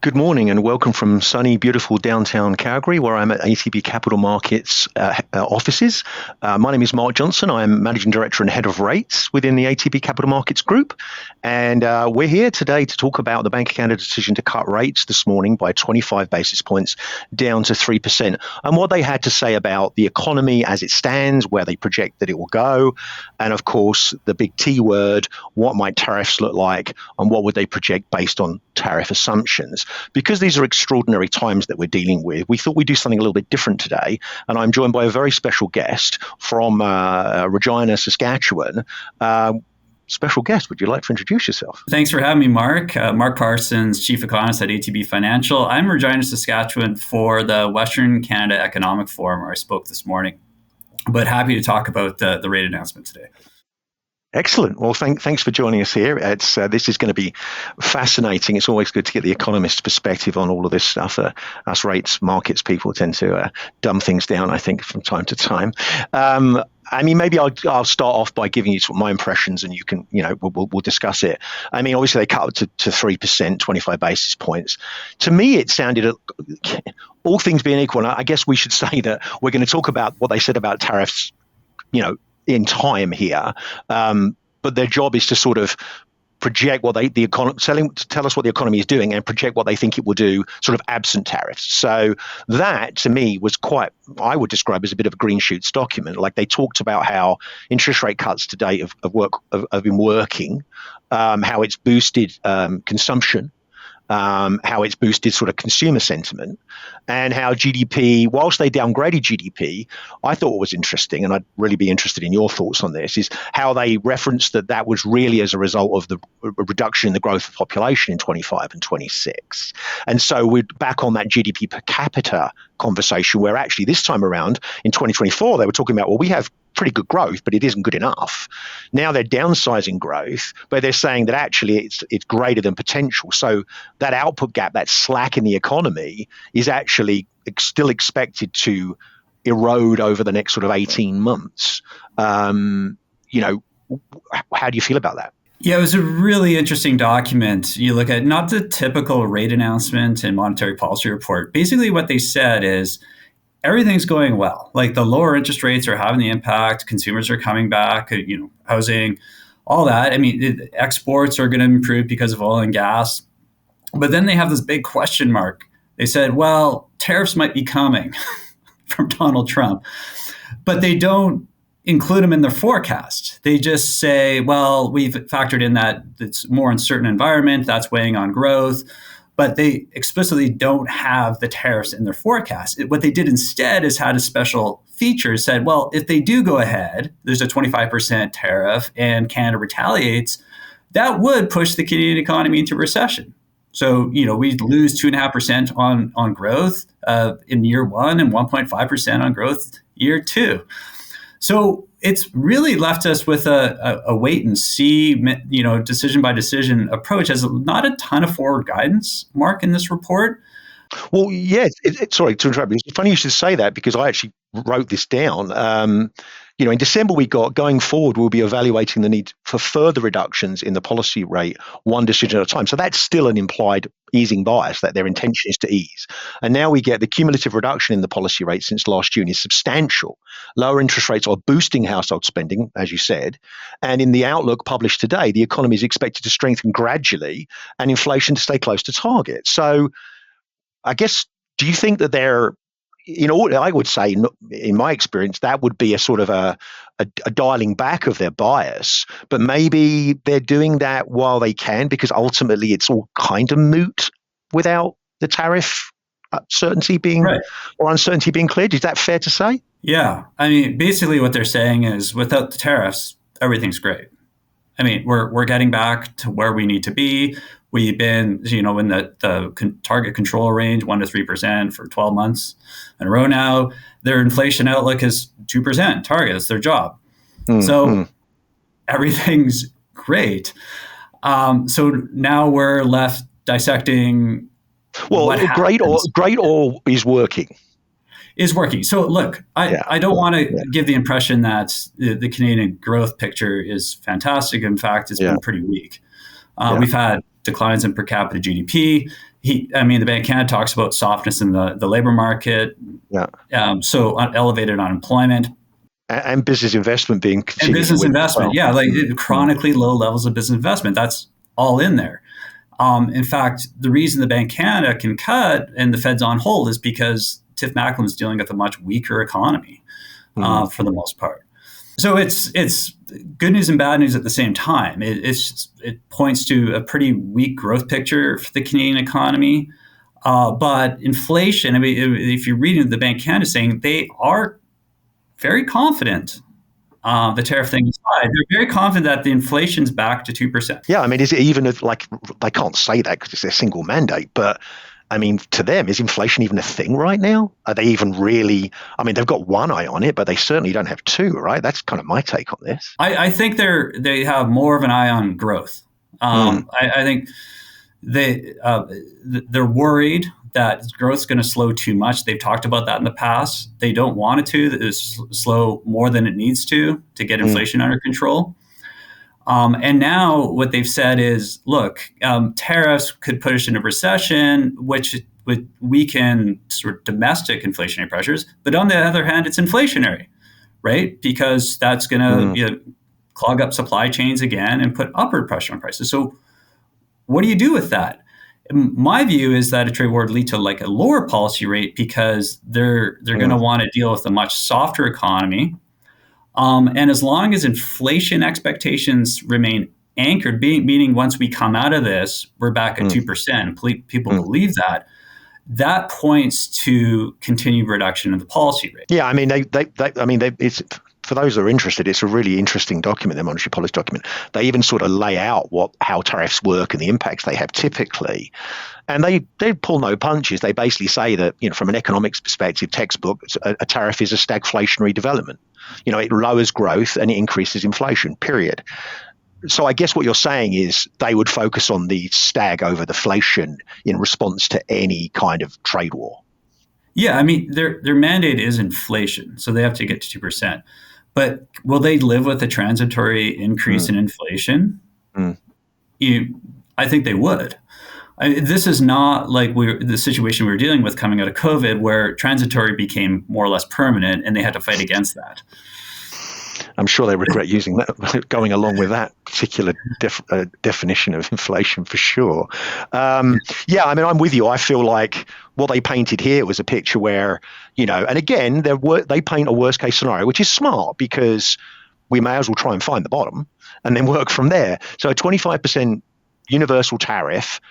Good morning and welcome from sunny, beautiful downtown Calgary, where I'm at ATB Capital Markets offices. My name is Mark Johnson. I'm Managing Director and Head of Rates within the ATB Capital Markets Group. And we're here today to talk about the Bank of Canada's decision to cut rates this morning by 25 basis points down to 3%, and what they had to say about the economy as it stands, where they project that it will go, and of course, the big T word, what might tariffs look like, and what would they project based on tariff assumptions. Because these are extraordinary times that we're dealing with, we thought we'd do something a little bit different today. And I'm joined by a very special guest from Regina, Saskatchewan. Special guest, would you like to introduce yourself? Thanks for having me, Mark. Mark Parsons, Chief Economist at ATB Financial. I'm in Regina, Saskatchewan for the Western Canada Economic Forum, where I spoke this morning. But happy to talk about the rate announcement today. Excellent. Well, thanks for joining us here. This is going to be fascinating. It's always good to get the economist's perspective on all of this stuff. Us rates markets people tend to dumb things down, I think, from time to time. Maybe I'll start off by giving you my impressions, and you can, we'll discuss it. I mean, obviously they cut to 3%, 25 basis points. To me, it sounded, all things being equal, and I guess we should say that we're going to talk about what they said about tariffs, in time here, but their job is to sort of project what tell us what the economy is doing and project what they think it will do, sort of absent tariffs. So that, to me, was I would describe as a bit of a green shoots document. Like, they talked about how interest rate cuts to date have been working, how it's boosted consumption, how it's boosted sort of consumer sentiment, and how GDP, whilst they downgraded GDP, I thought what was interesting, and I'd really be interested in your thoughts on this, is how they referenced that was really as a result of the reduction in the growth of population in 25 and 26. And so we're back on that GDP per capita conversation, where actually this time around in 2024, they were talking about, well, we have pretty good growth, but it isn't good enough. Now they're downsizing growth, but they're saying that actually it's greater than potential. So that output gap, that slack in the economy, is actually still expected to erode over the next sort of 18 months. How do you feel about that? Yeah, it was a really interesting document. You look at not the typical rate announcement and monetary policy report. Basically what they said is, everything's going well. Like, the lower interest rates are having the impact. Consumers are coming back, housing, all that. I mean, exports are going to improve because of oil and gas. But then they have this big question mark. They said, well, tariffs might be coming from Donald Trump, but they don't include them in their forecast. They just say, well, we've factored in that it's more uncertain environment, that's weighing on growth. But they explicitly don't have the tariffs in their forecast. What they did instead is had a special feature, said, well, if they do go ahead, there's a 25% tariff and Canada retaliates, that would push the Canadian economy into recession. So, we'd lose 2.5% on growth in year one and 1.5% on growth year two. So it's really left us with a wait and see, decision by decision approach. Has not a ton of forward guidance, Mark, in this report. Well, yeah. Sorry to interrupt. It's funny you should say that, because I actually wrote this down. In December, we got, going forward, we'll be evaluating the need for further reductions in the policy rate, one decision at a time. So that's still an implied easing bias, that their intention is to ease. And now we get the cumulative reduction in the policy rate since last June is substantial. Lower interest rates are boosting household spending, as you said. And in the outlook published today, the economy is expected to strengthen gradually and inflation to stay close to target. So I guess, do you think that I would say, in my experience, that would be a sort of a dialing back of their bias, but maybe they're doing that while they can, because ultimately it's all kind of moot without the tariff certainty being right, or uncertainty being cleared. Is that fair to say? Yeah. I mean, basically what they're saying is, without the tariffs, everything's great. I mean, we're getting back to where we need to be. We've been, in the target control range, 1% to 3% for 12 months in a row now. Their inflation outlook is 2% target. It's their job. So everything's great. So now we're left dissecting. Well, great or is working. Is working. So look, I don't want to give the impression that the Canadian growth picture is fantastic. In fact, it's been pretty weak. We've had declines in per capita GDP. the Bank of Canada talks about softness in the labor market, so elevated unemployment. And business investment being And continually business weak as investment, well. chronically low levels of business investment. That's all in there. In fact, the reason the Bank of Canada can cut and the Fed's on hold is because Tiff Macklin's dealing with a much weaker economy for the most part. So it's good news and bad news at the same time. It points to a pretty weak growth picture for the Canadian economy. But inflation, if you're reading the Bank of Canada saying they are very confident, the tariff thing aside, they're very confident that the inflation's back to 2%. Yeah, is it even like they can't say that because it's their single mandate, but to them, is inflation even a thing right now? Are they even really? They've got one eye on it, but they certainly don't have two, right? That's kind of my take on this. I think they have more of an eye on growth. I think they're worried that growth's going to slow too much. They've talked about that in the past. They don't want it to slow more than it needs to get inflation under control. And now what they've said is, look, tariffs could put us in a recession, which would weaken sort of domestic inflationary pressures. But on the other hand, it's inflationary, right? Because that's going to clog up supply chains again and put upward pressure on prices. So what do you do with that? My view is that a trade war would lead to like a lower policy rate because they're going to want to deal with a much softer economy. And as long as inflation expectations remain anchored, meaning once we come out of this, we're back at 2%, and people believe that points to continued reduction in the policy rate. Yeah, it's, for those that are interested, it's a really interesting document, the monetary policy document. They even sort of lay out how tariffs work and the impacts they have typically. And they pull no punches. They basically say that, from an economics perspective, textbook, a tariff is a stagflationary development. It lowers growth and it increases inflation, period. So I guess what you're saying is they would focus on the stag over deflation in response to any kind of trade war. Yeah, their mandate is inflation, so they have to get to 2%. But will they live with a transitory increase in inflation? I think they would. This is not like the situation we were dealing with coming out of COVID, where transitory became more or less permanent, and they had to fight against that. I'm sure they regret using that, going along with that particular definition of inflation for sure. I'm with you. I feel like what they painted here was a picture where, and again, they paint a worst case scenario, which is smart because we may as well try and find the bottom and then work from there. So a 25% universal tariff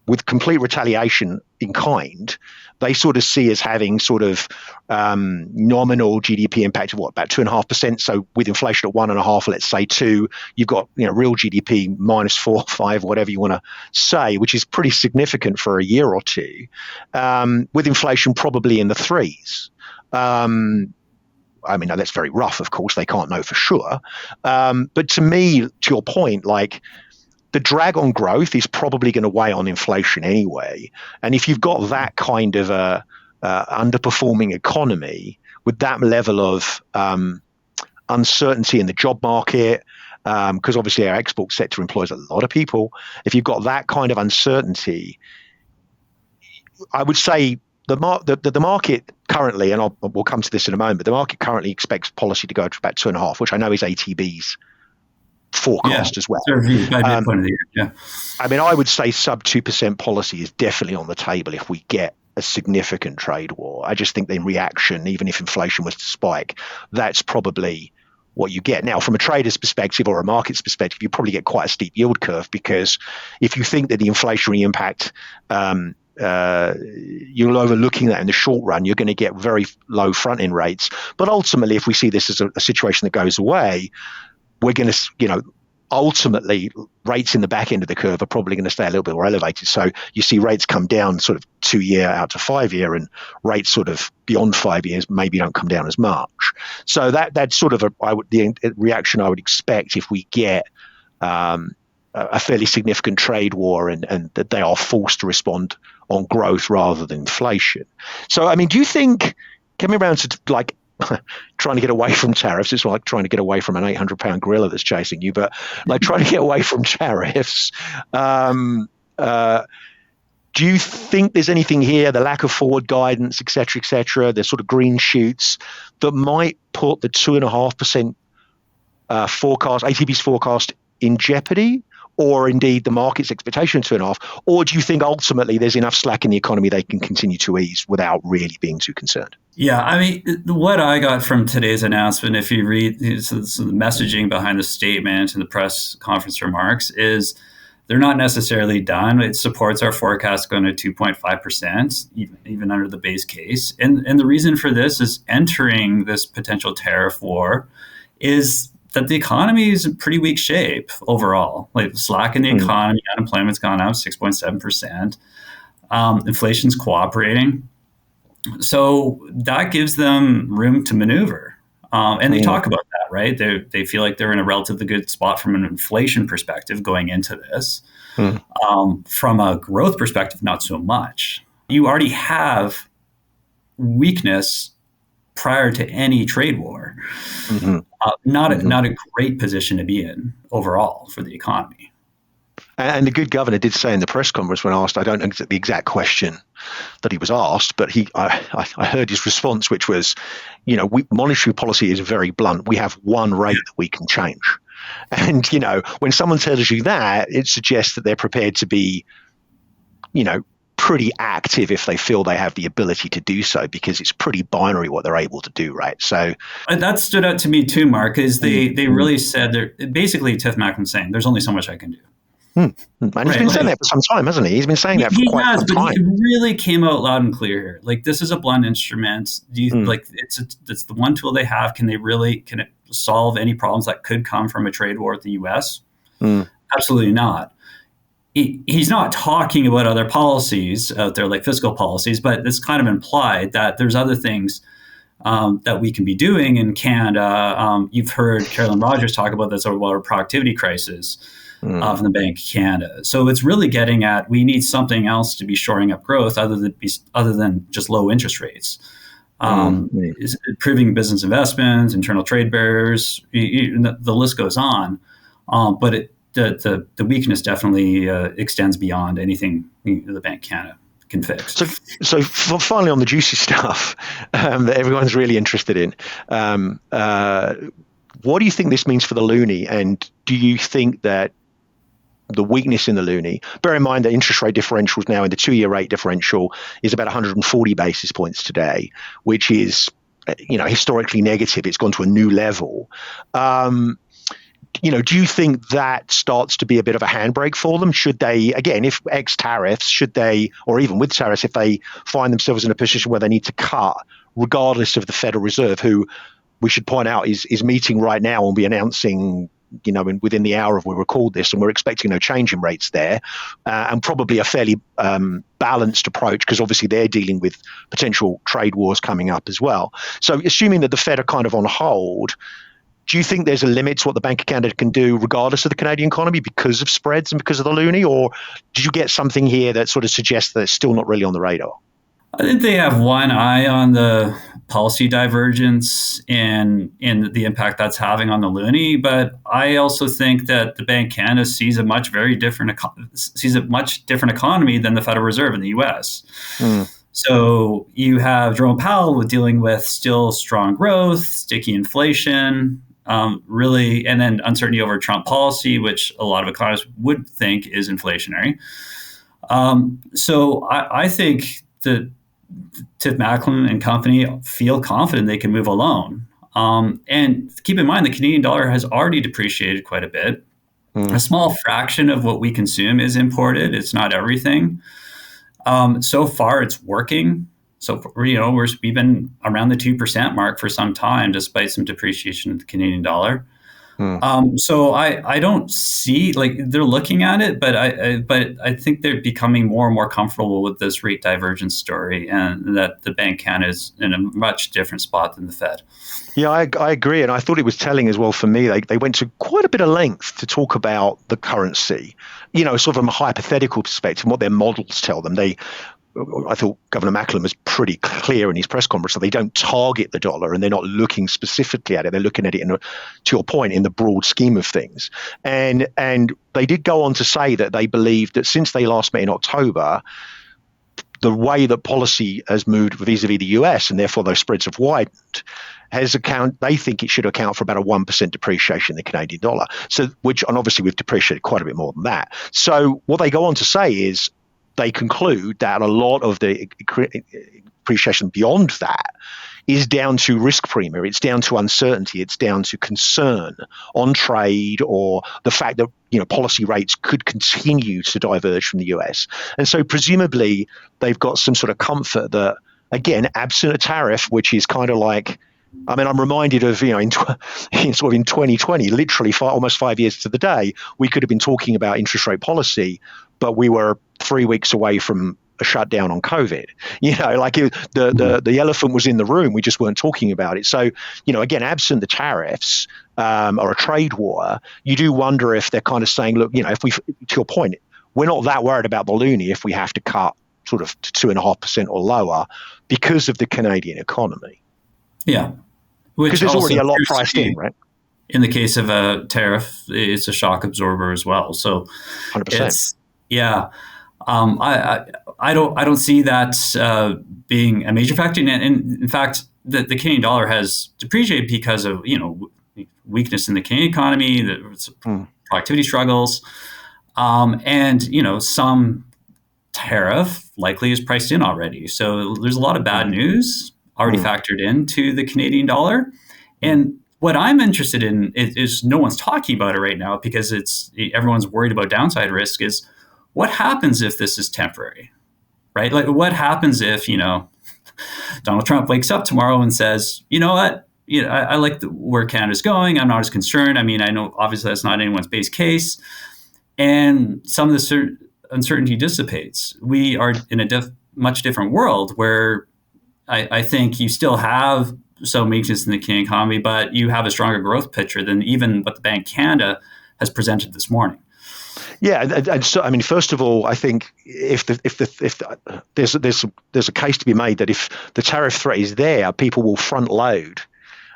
with complete retaliation in kind, they sort of see as having sort of nominal GDP impact of about 2.5%. So with inflation at 1.5%, let's say 2%, you've got real GDP minus 4, 5, whatever you want to say, which is pretty significant for a year or two. With inflation probably in the 3s. That's very rough. Of course, they can't know for sure. But to me, to your point, the drag on growth is probably going to weigh on inflation anyway. And if you've got that kind of a underperforming economy with that level of uncertainty in the job market, because obviously our export sector employs a lot of people, if you've got that kind of uncertainty, I would say the market currently, and we'll come to this in a moment, but the market currently expects policy to go to about 2.5%, which I know is ATB's forecast as well. By midpoint of the year. I would say sub 2% policy is definitely on the table if we get a significant trade war. I just think in reaction, even if inflation was to spike, that's probably what you get. Now, from a trader's perspective or a market's perspective, you probably get quite a steep yield curve, because if you think that the inflationary impact you're overlooking that in the short run, you're going to get very low front end rates. But ultimately, if we see this as a situation that goes away, we're going to, ultimately rates in the back end of the curve are probably going to stay a little bit more elevated. So you see rates come down sort of 2-year out to 5-year, and rates sort of beyond 5 years maybe don't come down as much. So that's sort of the reaction I would expect if we get a fairly significant trade war and that they are forced to respond on growth rather than inflation. So, do you think, coming around to trying to get away from tariffs, it's like trying to get away from an 800-pound gorilla that's chasing you, but trying to get away from tariffs, do Do you think there's anything here, the lack of forward guidance, et cetera, the sort of green shoots that might put the 2.5% forecast, ATB's forecast, in jeopardy, or indeed the market's expectation of 2.5%? Or do you think ultimately there's enough slack in the economy they can continue to ease without really being too concerned? Yeah, I mean, what I got from today's announcement, if you read the messaging behind the statement and the press conference remarks, is they're not necessarily done. It supports our forecast going to 2.5%, even under the base case. And the reason for this is entering this potential tariff war is that the economy is in pretty weak shape overall. Like slack in the economy, unemployment's gone up 6.7%. Inflation's cooperating. So that gives them room to maneuver. And they talk about that, right? They feel like they're in a relatively good spot from an inflation perspective going into this. From a growth perspective, not so much. You already have weakness prior to any trade war. Not a great position to be in overall for the economy. And the good governor did say in the press conference when asked, I don't know the exact question that he was asked, but I heard his response, which was, monetary policy is very blunt. We have one rate that we can change. And, when someone tells you that, it suggests that they're prepared to be, pretty active if they feel they have the ability to do so, because it's pretty binary what they're able to do, right? So that stood out to me too, Mark, is they really said, basically Tiff Macklin's saying, there's only so much I can do. And he's been saying that for some time, hasn't he? He's been saying that for quite some time. But he really came out loud and clear here. Like, this is a blunt instrument. Like, it's the one tool they have. Can it solve any problems that could come from a trade war with the U.S.? Absolutely not. He's not talking about other policies out there, like fiscal policies, but it's kind of implied that there's other things that we can be doing in Canada. You've heard Carolyn Rogers talk about this about a productivity crisis from the Bank of Canada. So it's really getting at, we need something else to be shoring up growth other than just low interest rates. Improving business investments, internal trade barriers, the list goes on. But the weakness definitely extends beyond anything the Bank of Canada can fix. So finally, on the juicy stuff that everyone's really interested in, what do you think this means for the loonie? And do you think that the weakness in the loonie, bear in mind that interest rate differentials now in the 2-year rate differential is about 140 basis points today, which is historically negative. It's gone to a new level. Do you think that starts to be a bit of a handbrake for them? Should they, again, if ex tariffs, or even with tariffs, if they find themselves in a position where they need to cut, regardless of the Federal Reserve, who we should point out is meeting right now and will be announcing, within the hour of we record this, and we're expecting no change in rates there, and probably a fairly balanced approach, because obviously they're dealing with potential trade wars coming up as well. So assuming that the Fed are kind of on hold, do you think there's a limit to what the Bank of Canada can do regardless of the Canadian economy because of spreads and because of the loonie? Or did you get something here that sort of suggests that it's still not really on the radar? I think they have one eye on the policy divergence and the impact that's having on the loonie. But I also think that the Bank of Canada sees a much different economy than the Federal Reserve in the U.S. So you have Jerome Powell dealing with still strong growth, sticky inflation, really, and then uncertainty over Trump policy, which a lot of economists would think is inflationary. So I think that Tiff Macklin and company feel confident they can move alone. And keep in mind, the Canadian dollar has already depreciated quite a bit. A small fraction of what we consume is imported. It's not everything. So far, it's working. So, we've been around the 2% mark for some time, despite some depreciation of the Canadian dollar. So I don't see, they're looking at it, but I think they're becoming more and more comfortable with this rate divergence story, and that the Bank of Canada is in a much different spot than the Fed. Yeah, I agree. And I thought it was telling as well for me. They went to quite a bit of length to talk about the currency, sort of from a hypothetical perspective, and what their models tell them. I thought Governor Macklin was pretty clear in his press conference that they don't target the dollar and they're not looking specifically at it. They're looking at it, to your point, in the broad scheme of things. And they did go on to say that they believed that since they last met in October, the way that policy has moved vis-a-vis the US, and therefore those spreads have widened, they think it should account for about a 1% depreciation in the Canadian dollar. So, and obviously we've depreciated quite a bit more than that. So what they go on to say is they conclude that a lot of the appreciation beyond that is down to risk premium. It's down to uncertainty. It's down to concern on trade, or the fact that policy rates could continue to diverge from the US. And so presumably they've got some sort of comfort that, again, absent a tariff, which is kind of like, I mean, I'm reminded of, in 2020, literally almost 5 years to the day, we could have been talking about interest rate policy, but we were 3 weeks away from a shutdown on COVID. The elephant was in the room. We just weren't talking about it. So, again, absent the tariffs or a trade war, you do wonder if they're kind of saying, look, to your point, we're not that worried about the loonie if we have to cut sort of to 2.5% or lower because of the Canadian economy. Yeah. Because there's already a lot priced in, right? In the case of a tariff, it's a shock absorber as well. So 100%. I don't see that being a major factor. And in fact, the Canadian dollar has depreciated because of weakness in the Canadian economy, the productivity struggles, and some tariff likely is priced in already. So there's a lot of bad news already factored into the Canadian dollar. And what I'm interested in is no one's talking about it right now because everyone's worried about downside risk, is what happens if this is temporary, right? Like what happens if, Donald Trump wakes up tomorrow and says, you know what, I like where Canada's going. I'm not as concerned. I mean, I know obviously that's not anyone's base case. And some of the uncertainty dissipates. We are in a much different world where I think you still have some weakness in the Canadian economy, but you have a stronger growth picture than even what the Bank of Canada has presented this morning. Yeah, and so I mean, first of all, I think if there's a case to be made that if the tariff threat is there, people will front load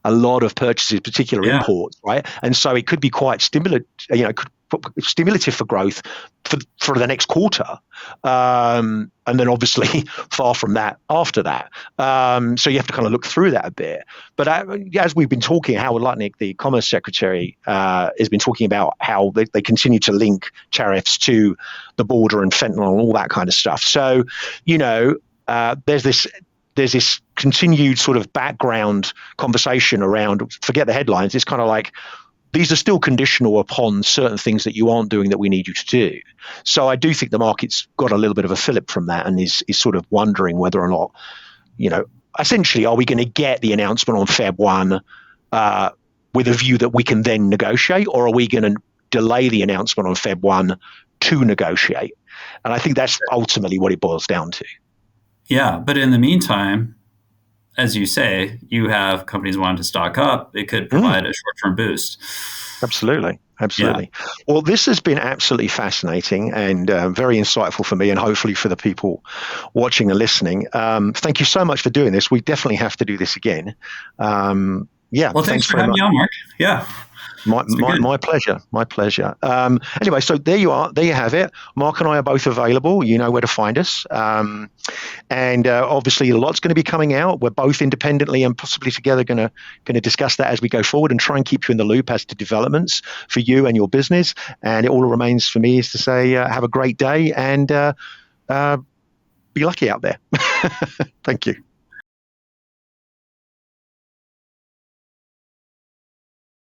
a lot of purchases, particularly imports, right? And so it could be quite stimulative for growth for the next quarter, and then obviously far from that after that. So you have to kind of look through that a bit. But as we've been talking, Howard Lutnick, the Commerce Secretary, has been talking about how they continue to link tariffs to the border and fentanyl and all that kind of stuff. So there's this continued sort of background conversation around, forget the headlines, it's kind of like, these are still conditional upon certain things that you aren't doing that we need you to do. So I do think the market's got a little bit of a fillip from that and is sort of wondering whether or not, essentially, are we going to get the announcement on Feb 1 with a view that we can then negotiate, or are we going to delay the announcement on Feb 1 to negotiate? And I think that's ultimately what it boils down to. Yeah, but in the meantime, as you say, you have companies wanting to stock up. It could provide a short-term boost. Absolutely. Yeah. Well, this has been absolutely fascinating and very insightful for me and hopefully for the people watching and listening. Thank you so much for doing this. We definitely have to do this again. Well, thanks for having me on, Mark. Yeah. My pleasure. Anyway, so there you are. There you have it. Mark and I are both available. You know where to find us. And obviously, a lot's going to be coming out. We're both independently and possibly together going to discuss that as we go forward and try and keep you in the loop as to developments for you and your business. And it all remains for me is to say have a great day and be lucky out there. Thank you.